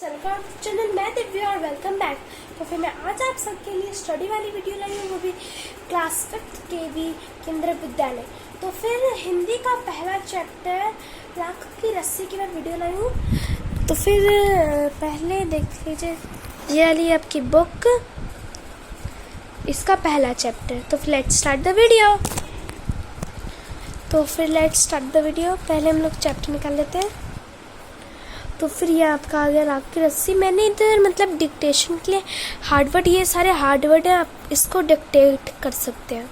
Welcome channel, मैं दिव्या और welcome back. तो फिर मैं आज आप सबके लिए स्टडी वाली वीडियो लाई हूँ, वो भी क्लास 5th केवी केंद्रीय विद्यालय। तो फिर हिंदी का पहला चैप्टर लाख की रस्सी की मैं वीडियो लाई हूँ। तो फिर पहले देख लीजिए, ये वाली आपकी बुक, इसका पहला चैप्टर। तो फिर लेट्स स्टार्ट द वीडियो। पहले हम लोग चैप्टर निकाल लेते हैं। तो फिर ये आपका आ गया लाख की रस्सी। मैंने इधर मतलब डिक्टेशन के लिए हार्डवर्ड, ये सारे हार्डवर्ड हैं, आप इसको डिक्टेट कर सकते हैं।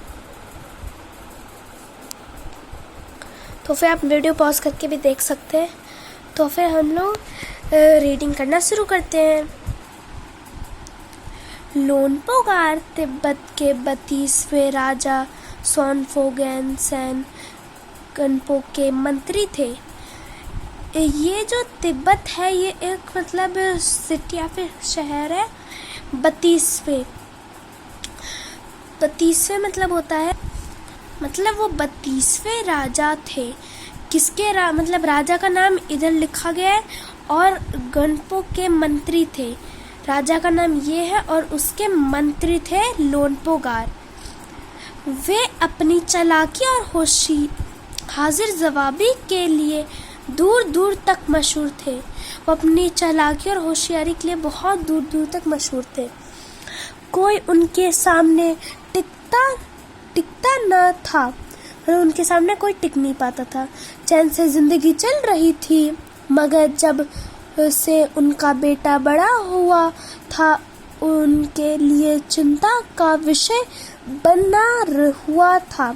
तो फिर आप वीडियो पॉज करके भी देख सकते हैं। तो फिर हम लोग रीडिंग करना शुरू करते हैं। लोनपोगार तिब्बत के 32वें राजा सोनफोगेन सेन गनपो के मंत्री थे। ये जो तिब्बत है, ये एक मतलब सिटी या फिर शहर है। 32वें मतलब होता है, मतलब वो 32वें राजा थे। किसके मतलब राजा का नाम इधर लिखा गया है और गनपो के मंत्री थे। राजा का नाम ये है और उसके मंत्री थे लोनपोगार। वे अपनी चालाकी और हाजिर जवाबी के लिए दूर दूर तक मशहूर थे। वो अपनी चालाकी और होशियारी के लिए बहुत दूर दूर तक मशहूर थे। कोई उनके सामने टिकता न था, और उनके सामने कोई टिक नहीं पाता था। चैन से जिंदगी चल रही थी, मगर जब से उनका बेटा बड़ा हुआ था, उनके लिए चिंता का विषय बना हुआ था।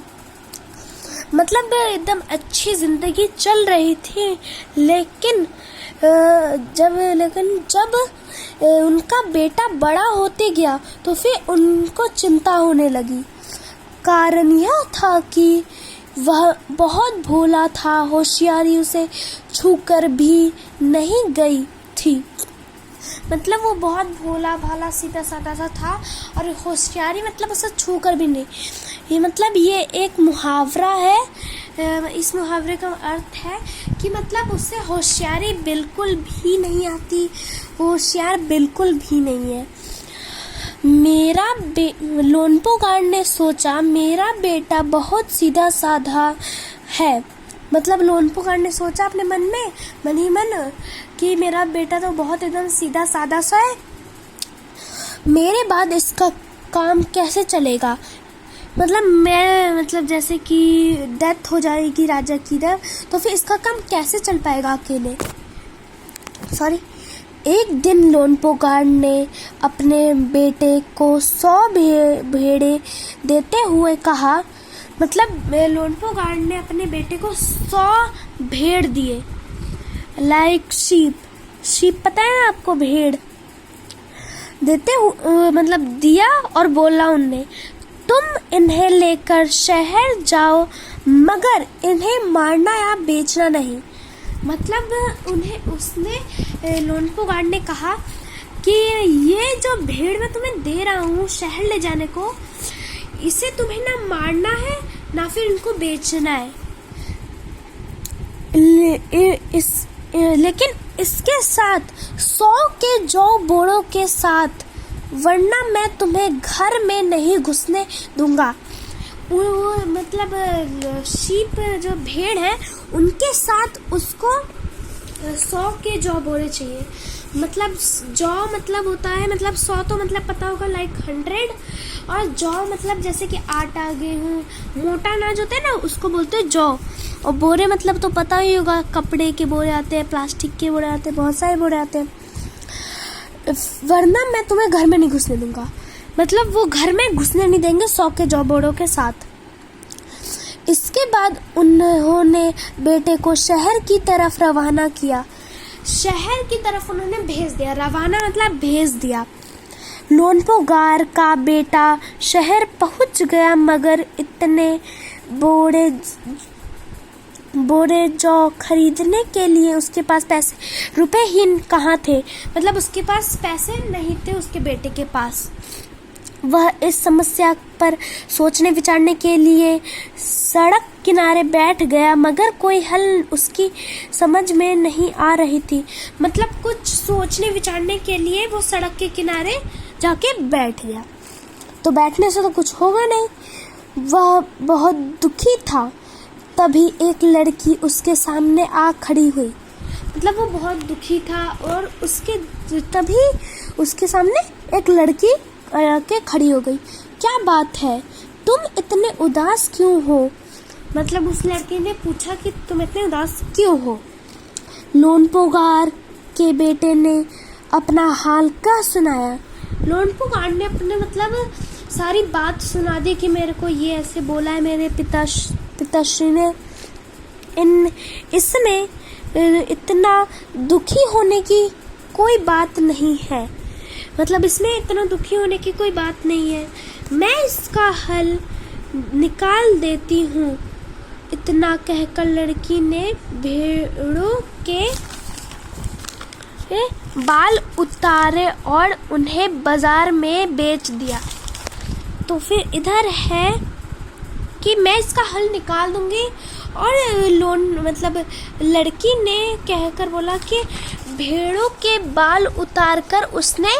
मतलब एकदम अच्छी जिंदगी चल रही थी, लेकिन जब उनका बेटा बड़ा होते गया तो फिर उनको चिंता होने लगी। कारण यह था कि वह बहुत भोला था, होशियारी उसे छूकर भी नहीं गई थी। मतलब वो बहुत भोला भाला सीधा साधा सा था, और होशियारी मतलब उसे छूकर भी नहीं। ये मतलब ये एक मुहावरा है। इस मुहावरे का अर्थ है कि मतलब उससे होशियारी बिल्कुल भी नहीं आती, होशियार बिल्कुल भी नहीं है। लोनपोगार ने सोचा, मेरा बेटा बहुत सीधा साधा है। मतलब लोनपोगार ने सोचा अपने मन ही मन कि मेरा बेटा तो बहुत एकदम सीधा साधा सा है, मेरे बाद इसका काम कैसे चलेगा। मतलब जैसे कि डेथ हो जाएगी राजा की, तो फिर इसका काम कैसे चल पाएगा अकेले। एक दिन लोनपोगार ने अपने बेटे को 100 भेड़े देते हुए कहा। मतलब लोनपोगार ने अपने बेटे को 100 भेड़ दिए, लाइक शीप पता है आपको, भेड़ देते मतलब दिया, और बोला उनने, तुम इन्हें लेकर शहर जाओ, मगर इन्हें मारना या बेचना नहीं। मतलब उसने लोनपोगार ने कहा कि ये जो भेड़ मैं तुम्हें दे रहा हूँ शहर ले जाने को, इसे तुम्हें ना मारना है ना फिर इनको बेचना है। लेकिन इसके साथ 100 के जौ बोड़ों के साथ, वरना मैं तुम्हें घर में नहीं घुसने दूंगा। मतलब शीप जो भेड़ है, उनके साथ उसको 100 के जौ बोरे चाहिए। मतलब जौ मतलब होता है, मतलब 100 तो मतलब पता होगा लाइक 100, और जौ मतलब जैसे कि आटा गेहूँ मोटा अनाज होता है ना, उसको बोलते हैं जौ। और बोरे मतलब तो पता ही होगा, कपड़े के बोरे आते हैं, प्लास्टिक के बोरे आते हैं, बहुत सारे बोरे आते हैं। वरना मैं तुम्हें घर में नहीं घुसने दूंगा। मतलब वो घर में घुसने नहीं देंगे 100 के जौ बोरों के साथ। इसके बाद उन्होंने बेटे को शहर की तरफ रवाना किया। शहर की तरफ उन्होंने भेज दिया, रवाना मतलब भेज दिया। लोनपोगार का बेटा शहर पहुंच गया, मगर इतने बोरे जौ खरीदने के लिए उसके पास रुपए ही कहाँ थे। मतलब उसके पास पैसे नहीं थे उसके बेटे के पास। वह इस समस्या पर सोचने विचारने के लिए सड़क किनारे बैठ गया, मगर कोई हल उसकी समझ में नहीं आ रही थी। मतलब कुछ सोचने विचारने के लिए वो सड़क के किनारे जाके बैठ गया। तो बैठने से तो कुछ होगा नहीं। वह बहुत दुखी था। तभी एक लड़की उसके सामने आ खड़ी हुई। मतलब वो बहुत दुखी था और तभी उसके सामने एक लड़की आके खड़ी हो गई। क्या बात है, तुम इतने उदास क्यों हो? मतलब उस लड़की ने पूछा कि तुम इतने उदास क्यों हो? लोनपोगार के बेटे ने अपना हाल क्या सुनाया। लोनपोगार ने अपने मतलब सारी बात सुना दी कि मेरे को ये ऐसे बोला है मेरे पिताश्री ने। इसमें इतना दुखी होने की कोई बात नहीं है। मतलब इसमें इतना दुखी होने की कोई बात नहीं है। मैं इसका हल निकाल देती हूँ। इतना कहकर लड़की ने भेड़ों के बाल उतारे और उन्हें बाजार में बेच दिया। तो फिर इधर है कि मैं इसका हल निकाल दूंगी और मतलब लड़की ने कहकर बोला कि भेड़ों के बाल उतारकर उसने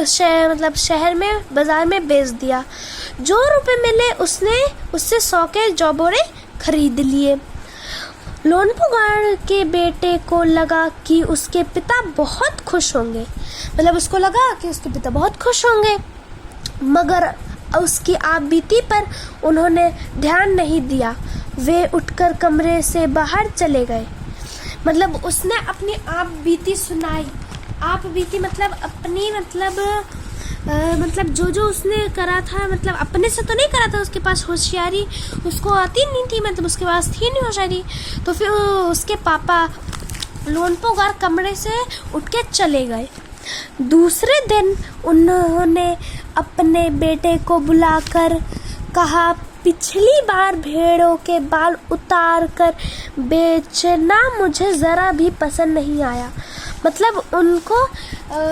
शहर में बाजार में बेच दिया। जो रुपए मिले उसने उससे 100 के जौबोरे खरीद लिए। लोनपोगार के बेटे को लगा कि उसके पिता बहुत खुश होंगे। मतलब उसको लगा कि उसके पिता बहुत खुश होंगे, मगर उसकी आप बीती पर उन्होंने ध्यान नहीं दिया। वे उठकर कमरे से बाहर चले गए। मतलब उसने अपनी आप बीती सुनाई। आप बीती मतलब अपनी मतलब जो उसने करा था, मतलब अपने से तो नहीं करा था, उसके पास होशियारी उसको आती नहीं थी, मतलब उसके पास थी नहीं होशियारी। तो फिर उसके पापा लोनपोगार कमरे से उठ के चले गए। दूसरे दिन उन्होंने अपने बेटे को बुलाकर कहा, पिछली बार भेड़ों के बाल उतार कर बेचना मुझे ज़रा भी पसंद नहीं आया। मतलब उनको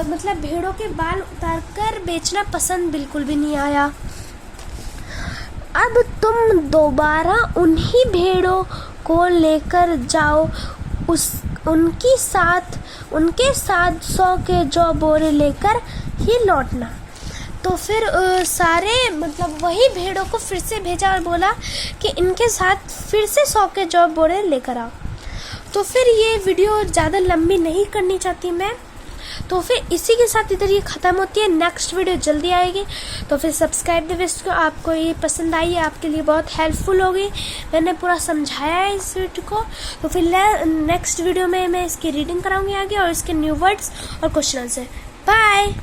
मतलब भेड़ों के बाल उतार कर बेचना पसंद बिल्कुल भी नहीं आया। अब तुम दोबारा उन्हीं भेड़ों को लेकर जाओ, उनके साथ 100 के जौ बोरे लेकर ही लौटना। तो फिर सारे मतलब वही भेड़ों को फिर से भेजा और बोला कि इनके साथ फिर से 100 के जौ बोरे लेकर आओ। तो फिर ये वीडियो ज़्यादा लंबी नहीं करनी चाहती मैं, तो फिर इसी के साथ इधर ये ख़त्म होती है। नेक्स्ट वीडियो जल्दी आएगी, तो फिर सब्सक्राइब द वेस्ट को। आपको ये पसंद आई है, आपके लिए बहुत हेल्पफुल होगी। मैंने पूरा समझाया है इस वीडियो को। तो फिर नेक्स्ट वीडियो में मैं इसकी रीडिंग कराऊंगी आगे और इसके न्यू वर्ड्स और क्वेश्चन आंसर। बाय।